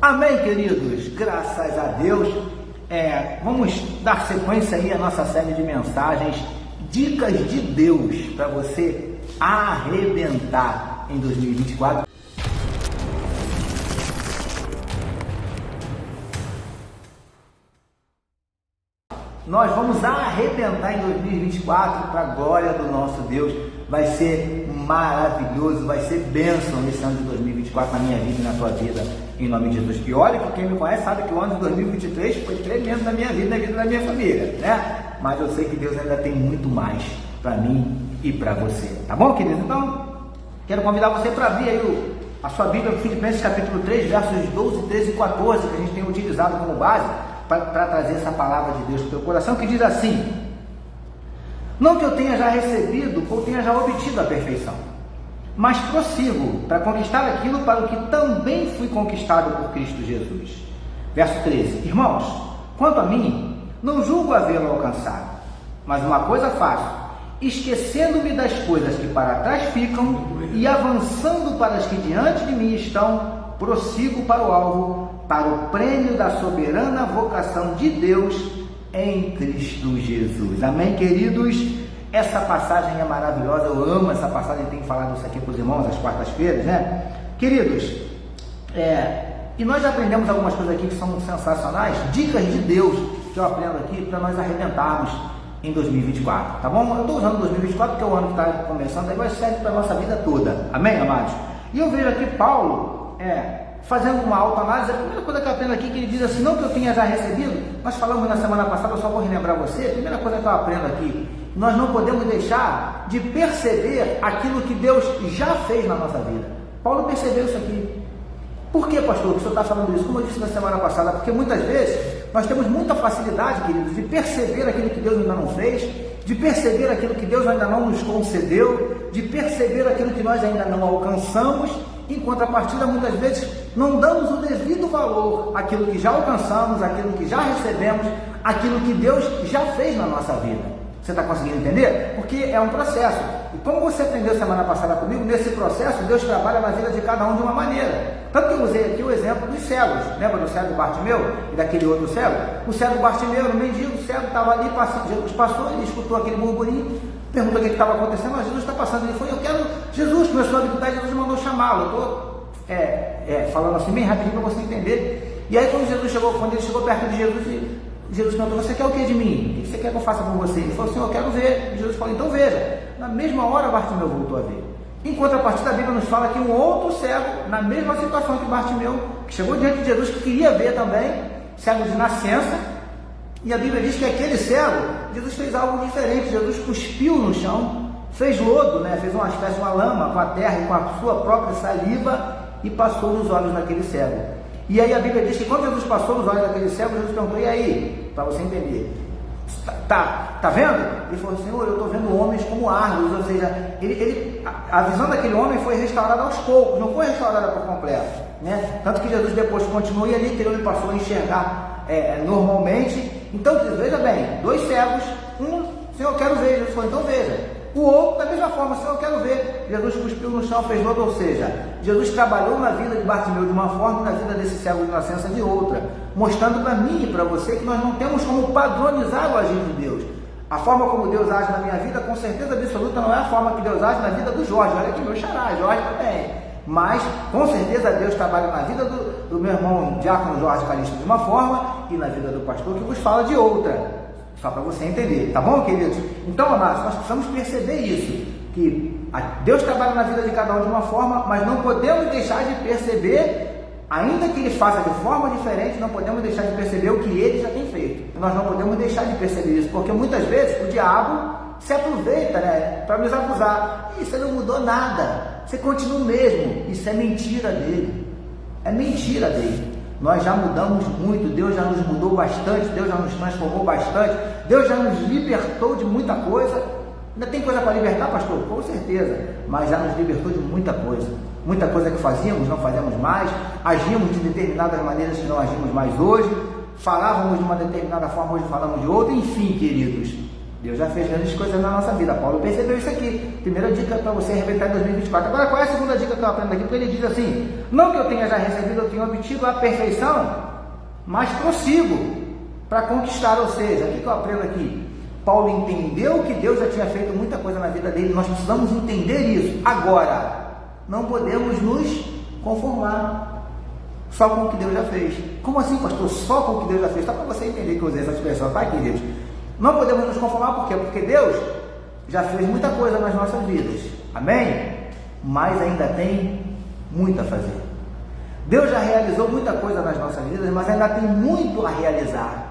Amém, queridos? Graças a Deus. Vamos dar sequência aí à nossa série de mensagens, Dicas de Deus para você arrebentar em 2024. Nós vamos arrebentar em 2024 para a glória do nosso Deus. Vai ser maravilhoso, vai ser bênção nesse ano de 2024 na minha vida e na tua vida, em nome de Jesus. E olha que quem me conhece sabe que o ano de 2023 foi tremendo na minha vida e na vida da minha família, né? Mas eu sei que Deus ainda tem muito mais para mim e para você, tá bom, querido? Então, quero convidar você para abrir aí a sua Bíblia, Filipenses capítulo 3, versos 12, 13 e 14, que a gente tem utilizado como base para trazer essa palavra de Deus para o teu coração, que diz assim: não que eu tenha já recebido ou tenha já obtido a perfeição, mas prossigo para conquistar aquilo para o que também fui conquistado por Cristo Jesus. Verso 13: irmãos, quanto a mim, não julgo havê-lo alcançado, mas uma coisa faço, esquecendo-me das coisas que para trás ficam e avançando para as que diante de mim estão, prossigo para o alvo, para o prêmio da soberana vocação de Deus em Cristo Jesus. Amém, queridos? Essa passagem é maravilhosa, eu amo essa passagem, tenho falado isso aqui para os irmãos às quartas-feiras, né? Queridos, e nós já aprendemos algumas coisas aqui que são sensacionais, dicas de Deus que eu aprendo aqui para nós arrebentarmos em 2024, tá bom? Eu estou usando 2024 porque é o ano que está começando, aí vai servir para a nossa vida toda, amém, amados? E eu vejo aqui Paulo, fazendo uma autoanálise. A primeira coisa que eu aprendo aqui, que ele diz assim, não que eu tenha já recebido, nós falamos na semana passada, eu só vou relembrar você, a primeira coisa que eu aprendo aqui, nós não podemos deixar de perceber aquilo que Deus já fez na nossa vida. Paulo percebeu isso aqui. Por que, pastor, que o senhor está falando isso? Como eu disse na semana passada, porque muitas vezes nós temos muita facilidade, queridos, de perceber aquilo que Deus ainda não fez, de perceber aquilo que Deus ainda não nos concedeu, de perceber aquilo que nós ainda não alcançamos. Em contrapartida, muitas vezes não damos o devido valor àquilo que já alcançamos, àquilo que já recebemos, àquilo que Deus já fez na nossa vida. Você está conseguindo entender? Porque é um processo. E como você aprendeu semana passada comigo, nesse processo Deus trabalha na vida de cada um de uma maneira. Tanto que eu usei aqui o exemplo dos cegos. Lembra do cego Bartimeu e daquele outro cego? O cego Bartimeu, no mendigo, o cego estava ali, Jesus passou, ele escutou aquele burburinho, perguntou o que estava acontecendo. Jesus está passando, ele foi, eu quero Jesus, começou a gritar, Jesus mandou chamá-lo. Eu estou falando assim bem rapidinho para você entender. E aí quando ele chegou perto de Jesus, Jesus perguntou, você quer o que de mim? O que você quer que eu faça por você? Ele falou assim, eu quero ver. Jesus falou, então veja. Na mesma hora Bartimeu voltou a ver. Em contrapartida, a Bíblia nos fala que um outro cego, na mesma situação que Bartimeu, que chegou diante de Jesus, que queria ver também, cego de nascença, e a Bíblia diz que aquele cego, Jesus fez algo diferente. Jesus cuspiu no chão, fez lodo, fez uma espécie de uma lama com a terra e com a sua própria saliva e passou nos olhos daquele cego. E aí a Bíblia diz que quando Jesus passou nos olhos daquele cego, Jesus perguntou, e aí? Para você entender. Tá vendo? Ele falou, Senhor, eu estou vendo homens como árvores, ou seja, a visão daquele homem foi restaurada aos poucos, não foi restaurada por completo, né? Tanto que Jesus depois continuou e ali aquele homem passou a enxergar normalmente. Então, veja bem, dois cegos, Senhor, eu quero ver. Jesus falou, então veja. O outro, da mesma forma, Senhor, eu quero ver. Jesus cuspiu no chão, fez lodo, ou seja, Jesus trabalhou na vida de Bartimeu de uma forma e na vida desse cego de nascença de outra, mostrando para mim e para você que nós não temos como padronizar o agir de Deus. A forma como Deus age na minha vida, com certeza absoluta, não é a forma que Deus age na vida do Jorge. Olha aqui, meu xará, Jorge também. Mas, com certeza, Deus trabalha na vida do meu irmão Diácono Jorge Calixto de uma forma e na vida do pastor que vos fala de outra. Só para você entender, tá bom, queridos? Então, amados, nós precisamos perceber isso, que Deus trabalha na vida de cada um de uma forma, mas não podemos deixar de perceber, ainda que Ele faça de forma diferente, não podemos deixar de perceber o que Ele já tem feito. Nós não podemos deixar de perceber isso, porque muitas vezes o diabo se aproveita, para nos acusar. Isso não mudou nada, você continua o mesmo. Isso é mentira dele, é mentira dele. Nós já mudamos muito, Deus já nos mudou bastante, Deus já nos transformou bastante, Deus já nos libertou de muita coisa. Ainda tem coisa para libertar, pastor? Com certeza, mas já nos libertou de muita coisa. Muita coisa que fazíamos, não fazemos mais, agíamos de determinadas maneiras que não agimos mais hoje, falávamos de uma determinada forma, hoje falamos de outra. Enfim, queridos, Deus já fez grandes coisas na nossa vida. Paulo percebeu isso aqui. Primeira dica para você arrebentar em 2024. Agora, qual é a segunda dica que eu aprendo aqui? Porque ele diz assim: não que eu tenha já recebido, eu tenha obtido a perfeição, mas prossigo para conquistar. Ou seja, o que eu aprendo aqui? Paulo entendeu que Deus já tinha feito muita coisa na vida dele. Nós precisamos entender isso. Agora, não podemos nos conformar só com o que Deus já fez. Como assim, pastor? Só com o que Deus já fez? Só para você entender que eu usei essa expressão, tá, queridos? Não podemos nos conformar, por quê? Porque Deus já fez muita coisa nas nossas vidas, amém? Mas ainda tem muito a fazer. Deus já realizou muita coisa nas nossas vidas, mas ainda tem muito a realizar.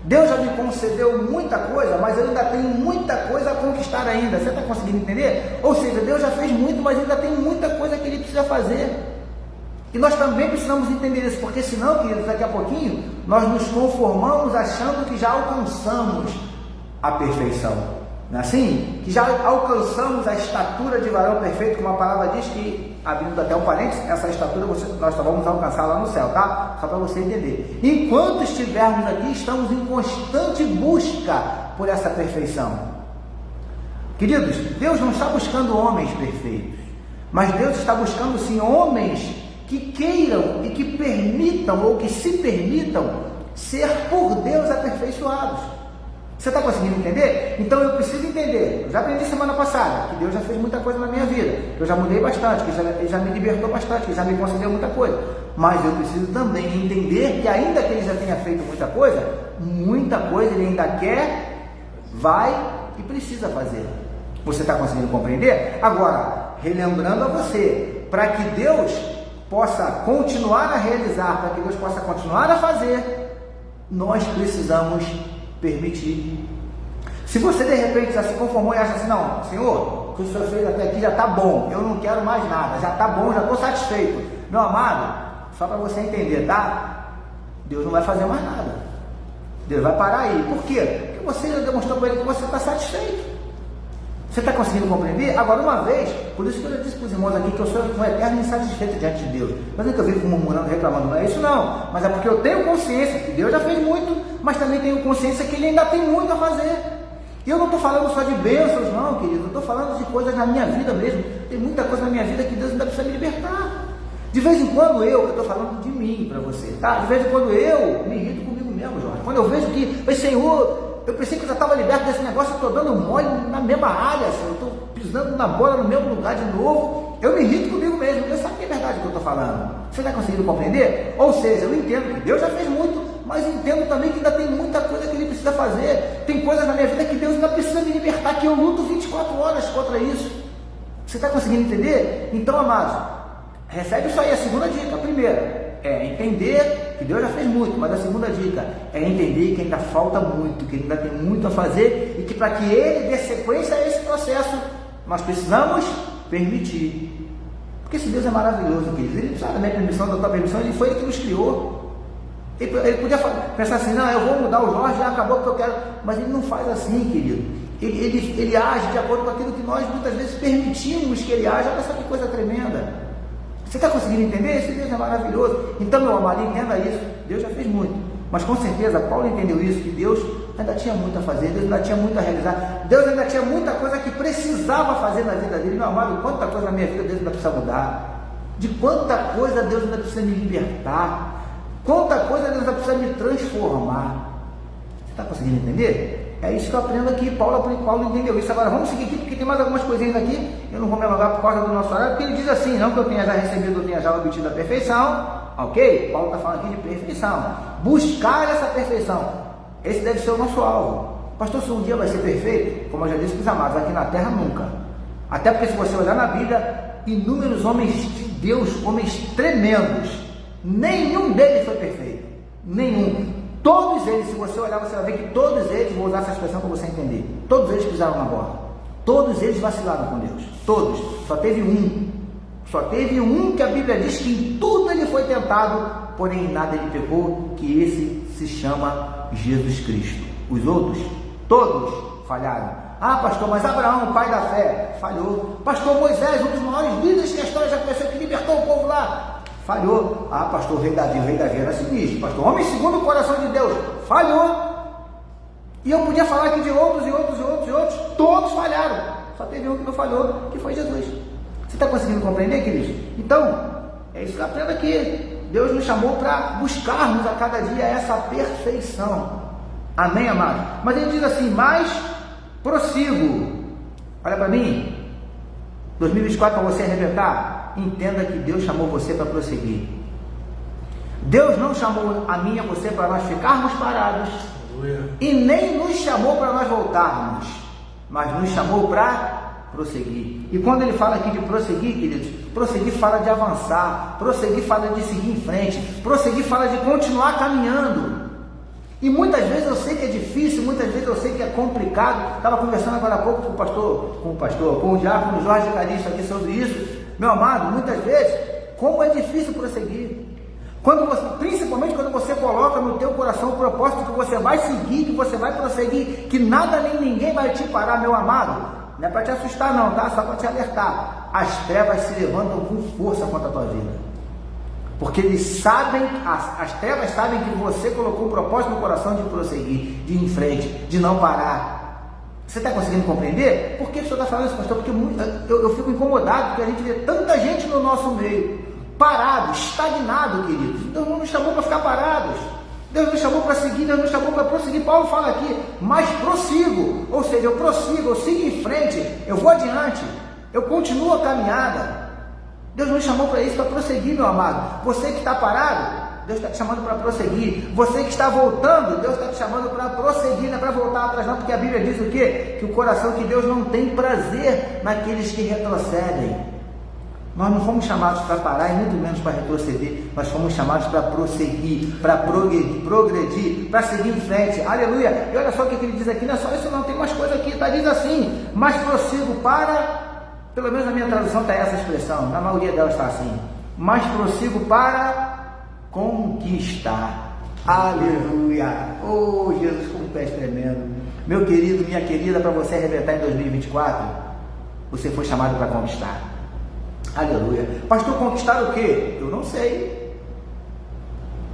Deus já me concedeu muita coisa, mas eu ainda tenho muita coisa a conquistar ainda. Você está conseguindo entender? Ou seja, Deus já fez muito, mas ainda tem muita coisa que Ele precisa fazer. E nós também precisamos entender isso, porque senão, queridos, daqui a pouquinho, nós nos conformamos achando que já alcançamos a perfeição. Não é assim? Que já alcançamos a estatura de varão perfeito, como a palavra diz que, abrindo até um parênteses, essa estatura nós só vamos alcançar lá no céu, tá? Só para você entender. Enquanto estivermos aqui, estamos em constante busca por essa perfeição. Queridos, Deus não está buscando homens perfeitos, mas Deus está buscando sim homens que queiram e que permitam, ou que se permitam, ser por Deus aperfeiçoados. Você está conseguindo entender? Então eu preciso entender. Eu já aprendi semana passada que Deus já fez muita coisa na minha vida, que eu já mudei bastante, que Ele já me libertou bastante, que já me concedeu muita coisa. Mas eu preciso também entender que ainda que Ele já tenha feito muita coisa Ele ainda quer, vai e precisa fazer. Você está conseguindo compreender? Agora, relembrando a você, para que Deus possa continuar a realizar, para que Deus possa continuar a fazer, nós precisamos permitir. Se você de repente já se conformou e acha assim: não, Senhor, o que o Senhor fez até aqui já está bom, eu não quero mais nada, já está bom, já estou satisfeito. Meu amado, só para você entender, tá? Deus não vai fazer mais nada. Deus vai parar aí. Por quê? Porque você já demonstrou para Ele que você está satisfeito. Você está conseguindo compreender? Agora, uma vez, por isso que eu já disse para os irmãos aqui que eu sou um eterno insatisfeito diante de Deus. Mas não é que eu vivo murmurando, reclamando, não é isso não. Mas é porque eu tenho consciência que Deus já fez muito, mas também tenho consciência que Ele ainda tem muito a fazer. E eu não estou falando só de bênçãos não, querido. Eu estou falando de coisas na minha vida mesmo. Tem muita coisa na minha vida que Deus ainda precisa me libertar. De vez em quando eu estou falando de mim para você, tá? De vez em quando eu me irrito comigo mesmo, Jorge. Quando eu vejo que, mas Senhor, eu pensei que eu já estava liberto desse negócio, eu estou dando mole na mesma área, assim, eu estou pisando na bola no mesmo lugar de novo, eu me irrito comigo mesmo. Você sabe que é verdade o que eu estou falando? Você está conseguindo compreender? Ou seja, eu entendo que Deus já fez muito, mas entendo também que ainda tem muita coisa que Ele precisa fazer. Tem coisas na minha vida que Deus ainda precisa me libertar, que eu luto 24 horas contra isso. Você está conseguindo entender? Então, amados, recebe isso aí, a segunda dica. A primeira é entender que Deus já fez muito, mas a segunda dica é entender que ainda falta muito, que Ele ainda tem muito a fazer e que para que Ele dê sequência a esse processo, nós precisamos permitir. Porque esse Deus é maravilhoso, queridos. Ele precisa da minha permissão, da tua permissão, Ele foi Ele que nos criou. Ele podia pensar assim: não, eu vou mudar o Jorge, já acabou o que eu quero. Mas Ele não faz assim, querido. Ele age de acordo com aquilo que nós muitas vezes permitimos que Ele age. Olha só que coisa tremenda. Você está conseguindo entender? Esse Deus é maravilhoso. Então, meu amado, entenda isso. Deus já fez muito. Mas com certeza, Paulo entendeu isso, que Deus ainda tinha muito a fazer, Deus ainda tinha muito a realizar, Deus ainda tinha muita coisa que precisava fazer na vida dele. Meu amado, quanta coisa na minha vida Deus ainda precisa mudar. De quanta coisa Deus ainda precisa me libertar. Quanta coisa Deus ainda precisa me transformar. Você está conseguindo entender? É isso que eu aprendo aqui. Paulo entendeu isso. Agora vamos seguir aqui, porque tem mais algumas coisinhas aqui. Eu não vou me alongar por causa do nosso horário, porque ele diz assim: não que eu tenha já recebido, eu tenha já obtido a perfeição. Ok? Paulo está falando aqui de perfeição. Buscar essa perfeição. Esse deve ser o nosso alvo. Pastor, se um dia vai ser perfeito, como eu já disse para os amados, aqui na terra nunca. Até porque se você olhar na Bíblia, inúmeros homens de Deus, homens tremendos, nenhum deles foi perfeito. Nenhum. Todos eles, se você olhar, você vai ver que todos eles, vou usar essa expressão para você entender, todos eles pisaram na bola, todos eles vacilaram com Deus, todos, só teve um que a Bíblia diz que em tudo ele foi tentado, porém em nada ele pecou, que esse se chama Jesus Cristo. Os outros, todos falharam. Ah, pastor, mas Abraão, o pai da fé, falhou. Pastor, Moisés, um dos maiores líderes que a história já conheceu, que libertou o povo lá, falhou. Ah, pastor, o rei Davi era sinistro. Pastor, homem segundo o coração de Deus, falhou. E eu podia falar aqui de outros, todos falharam. Só teve um que não falhou, que foi Jesus. Você está conseguindo compreender, queridos? Então, é isso que eu aprendo aqui. Deus nos chamou para buscarmos a cada dia essa perfeição. Amém, amados? Mas ele diz assim, mas prossigo. Olha para mim. 2024 para você arrebentar, entenda que Deus chamou você para prosseguir. Deus não chamou a mim e a você para nós ficarmos parados, e nem nos chamou para nós voltarmos, mas nos chamou para prosseguir. E quando ele fala aqui de prosseguir, queridos, prosseguir fala de avançar, prosseguir fala de seguir em frente, prosseguir fala de continuar caminhando. E muitas vezes eu sei que é difícil, muitas vezes eu sei que é complicado. Estava conversando agora há pouco com o diácono Jorge Caristo aqui sobre isso. Meu amado, muitas vezes, como é difícil prosseguir. Principalmente quando você coloca no teu coração o propósito que você vai seguir, que você vai prosseguir, que nada nem ninguém vai te parar, meu amado. Não é para te assustar não, tá? Só para te alertar. As trevas se levantam com força contra a tua vida. Porque eles sabem, as trevas sabem que você colocou o propósito no coração de prosseguir, de ir em frente, de não parar. Você está conseguindo compreender? Por que o senhor está falando isso, pastor? Porque eu fico incomodado, porque a gente vê tanta gente no nosso meio, parado, estagnado, queridos. Deus não nos chamou para ficar parados. Deus nos chamou para seguir, Deus nos chamou para prosseguir. Paulo fala aqui, mas prossigo. Ou seja, eu prossigo, eu sigo em frente, eu vou adiante, eu continuo a caminhada. Deus nos chamou para isso, para prosseguir, meu amado. Você que está parado, Deus está te chamando para prosseguir. Você que está voltando, Deus está te chamando para prosseguir, não é para voltar atrás não, porque a Bíblia diz o quê? Que o coração de Deus não tem prazer naqueles que retrocedem. Nós não fomos chamados para parar e muito menos para retroceder. Nós fomos chamados para prosseguir, para progredir, para seguir em frente. Aleluia! E olha só o que ele diz aqui, não é só isso não, tem mais coisa aqui, tá? Diz assim, mas prossigo para... Pelo menos na minha tradução está essa expressão, na maioria delas está assim, mas prossigo para conquistar. Aleluia! Oh, Jesus, como tu és tremendo. Meu querido, minha querida, para você arrebentar em 2024, você foi chamado para conquistar. Aleluia! Pastor, conquistar o quê? Eu não sei.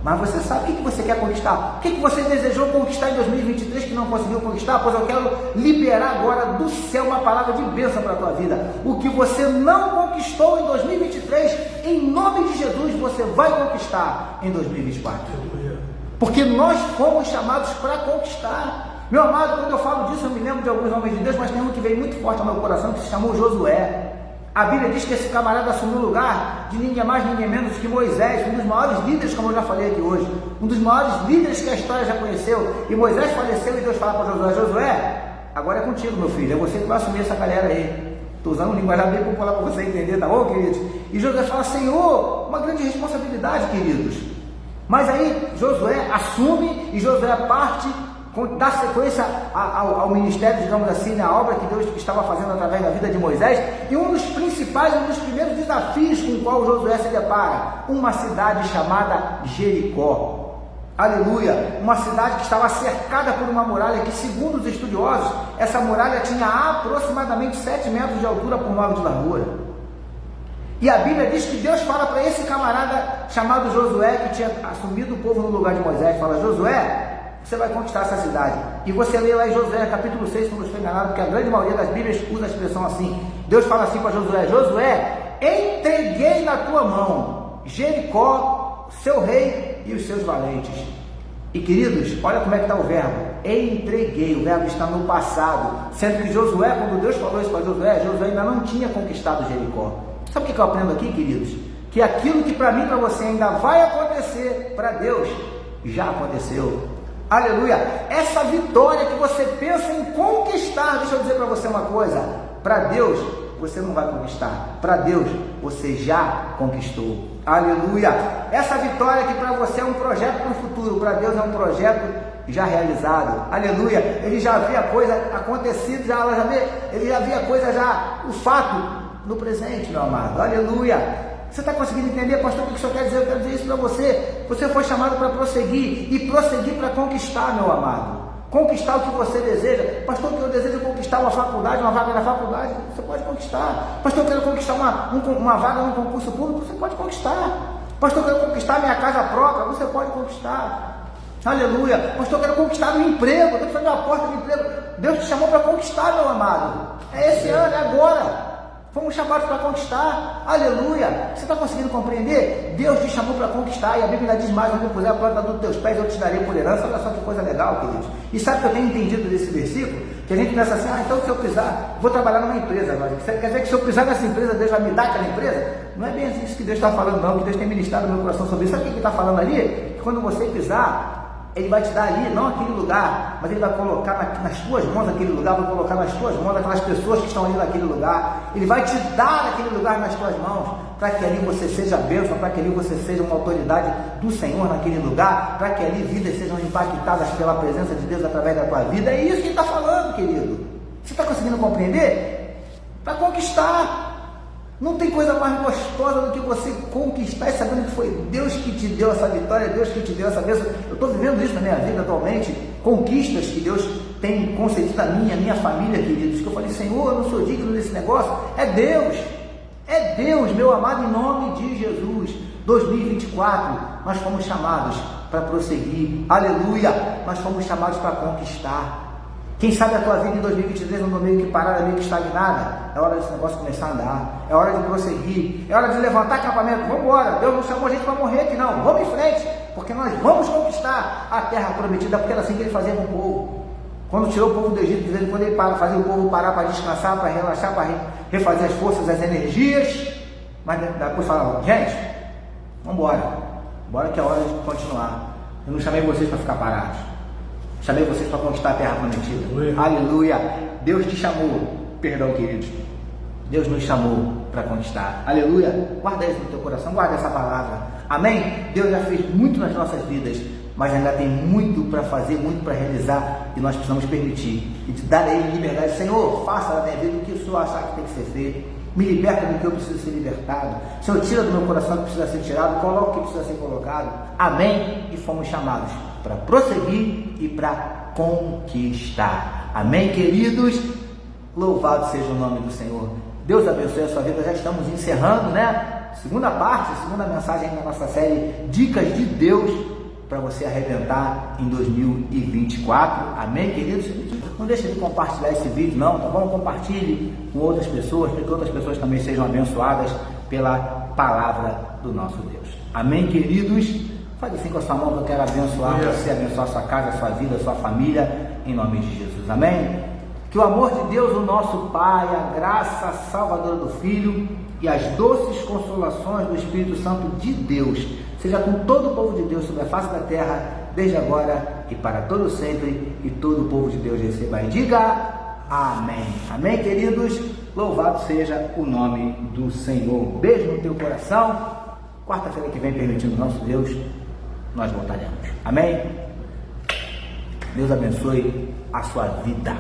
Mas você sabe o que você quer conquistar? O que você desejou conquistar em 2023 que não conseguiu conquistar? Pois eu quero liberar agora do céu uma palavra de bênção para a tua vida. O que você não conquistou em 2023, em nome de Jesus, você vai conquistar em 2024. Porque nós fomos chamados para conquistar. Meu amado, quando eu falo disso, eu me lembro de alguns homens de Deus, mas tem um que veio muito forte ao meu coração, que se chamou Josué. A Bíblia diz que esse camarada assumiu o lugar de ninguém mais, ninguém menos que Moisés, um dos maiores líderes, como eu já falei aqui hoje, um dos maiores líderes que a história já conheceu. E Moisés faleceu e Deus fala para Josué, Josué, agora é contigo, meu filho, é você que vai assumir essa galera aí. Estou usando um linguajar bem popular para você entender, tá bom, queridos? E Josué fala, Senhor, uma grande responsabilidade, queridos. Mas aí Josué assume e Josué parte, dá sequência ao ministério, digamos assim, à obra que Deus estava fazendo através da vida de Moisés. E um dos principais, um dos primeiros desafios com o qual Josué se depara, uma cidade chamada Jericó. Aleluia! Uma cidade que estava cercada por uma muralha que, segundo os estudiosos, essa muralha tinha aproximadamente 7 metros de altura por 9 de largura. E a Bíblia diz que Deus fala para esse camarada chamado Josué, que tinha assumido o povo no lugar de Moisés, fala, Josué, você vai conquistar essa cidade. E você lê lá em Josué, capítulo 6, se não estou enganado, porque a grande maioria das Bíblias usa a expressão assim. Deus fala assim para Josué, Josué, entreguei na tua mão Jericó, seu rei e os seus valentes. E queridos, olha como é que está o verbo, entreguei, o verbo está no passado, sendo que Josué, quando Deus falou isso para Josué, Josué ainda não tinha conquistado Jericó. Sabe o que eu aprendo aqui, queridos? Que aquilo que para mim e para você ainda vai acontecer, para Deus, já aconteceu. Aleluia! Essa vitória que você pensa em conquistar, deixa eu dizer para você uma coisa, para Deus você não vai conquistar, para Deus você já conquistou. Aleluia! Essa vitória que para você é um projeto para o futuro, para Deus é um projeto já realizado. Aleluia! Ele já via a coisa acontecido, ele já via a coisa já, o fato no presente, meu amado. Aleluia! Você está conseguindo entender, pastor, o que o senhor quer dizer? Eu quero dizer isso para você. Você foi chamado para prosseguir, e prosseguir para conquistar, meu amado. Conquistar o que você deseja. Pastor, que eu desejo conquistar uma faculdade, uma vaga na faculdade, você pode conquistar. Pastor, eu quero conquistar uma vaga num concurso público, você pode conquistar. Pastor, eu quero conquistar minha casa própria, você pode conquistar. Aleluia. Pastor, eu quero conquistar um emprego, eu tenho que fazer uma porta de emprego. Deus te chamou para conquistar, meu amado. É esse ano, é agora. Fomos chamados para conquistar. Aleluia. Você está conseguindo compreender? Deus te chamou para conquistar. E a Bíblia diz mais: onde puser a planta dos teus pés, eu te darei por herança. Olha só que coisa legal, queridos. E sabe o que eu tenho entendido desse versículo? Que a gente pensa assim: então se eu pisar, vou trabalhar numa empresa. Quer dizer que se eu pisar nessa empresa, Deus vai me dar aquela empresa? Não é bem isso que Deus está falando, não. Que Deus tem ministrado no meu coração sobre isso. Sabe o que Ele está falando ali? Que quando você pisar, Ele vai te dar ali, não aquele lugar, mas Ele vai colocar nas tuas mãos aquele lugar, vai colocar nas tuas mãos aquelas pessoas que estão ali naquele lugar. Ele vai te dar aquele lugar nas tuas mãos, para que ali você seja bênção, para que ali você seja uma autoridade do Senhor naquele lugar, para que ali vidas sejam impactadas pela presença de Deus através da tua vida. É isso que Ele está falando, querido. Você está conseguindo compreender? Para conquistar. Não tem coisa mais gostosa do que você conquistar e sabendo que foi Deus que te deu essa vitória, Deus que te deu essa bênção. Eu estou vivendo isso na minha vida atualmente, conquistas que Deus tem concedido a minha família, queridos, que eu falei: Senhor, eu não sou digno desse negócio. É Deus, meu amado, em nome de Jesus. 2024, nós fomos chamados para prosseguir, aleluia, nós fomos chamados para conquistar. Quem sabe a tua vida em 2023 não meio que parada, meio que estagnada. É hora desse negócio começar a andar. É hora de prosseguir. É hora de levantar acampamento. Vamos embora. Deus não chamou a gente para morrer aqui, não. Vamos em frente. Porque nós vamos conquistar a terra prometida. Porque era assim que Ele fazia com o povo. Quando tirou o povo do Egito, de vez em quando Ele fazia o povo parar para descansar, para relaxar, para refazer as forças, as energias. Mas depois falava: gente, vamos embora. Bora que é hora de continuar. Eu não chamei vocês para ficar parados. Chamei vocês para conquistar a terra prometida. Aleluia. Deus te chamou. Perdão, queridos. Deus nos chamou para conquistar. Aleluia. Guarda isso no teu coração. Guarda essa palavra. Amém? Deus já fez muito nas nossas vidas, mas ainda tem muito para fazer, muito para realizar, e nós precisamos permitir e te dar a Ele liberdade. Senhor, faça na minha vida o que o Senhor achar que tem que ser feito. Me liberta do que eu preciso ser libertado. Senhor, tira do meu coração o que precisa ser tirado, coloca o que precisa ser colocado. Amém? E fomos chamados para prosseguir e para conquistar. Amém, queridos? Louvado seja o nome do Senhor. Deus abençoe a sua vida. Já estamos encerrando, né? Segunda parte, segunda mensagem da nossa série Dicas de Deus para você arrebentar em 2024. Amém, queridos? Não deixe de compartilhar esse vídeo, não, tá bom? Compartilhe com outras pessoas, para que outras pessoas também sejam abençoadas pela palavra do nosso Deus. Amém, queridos? Faz assim com a sua mão, que eu quero abençoar você, abençoar a sua casa, a sua vida, a sua família, em nome de Jesus. Amém? Que o amor de Deus, o nosso Pai, a graça salvadora do Filho e as doces consolações do Espírito Santo de Deus seja com todo o povo de Deus sobre a face da terra, desde agora e para todo sempre, e todo o povo de Deus receba e diga amém. Amém, queridos? Louvado seja o nome do Senhor. Beijo no teu coração. Quarta-feira que vem, permitindo o nosso Deus, nós voltaremos. Amém? Deus abençoe a sua vida.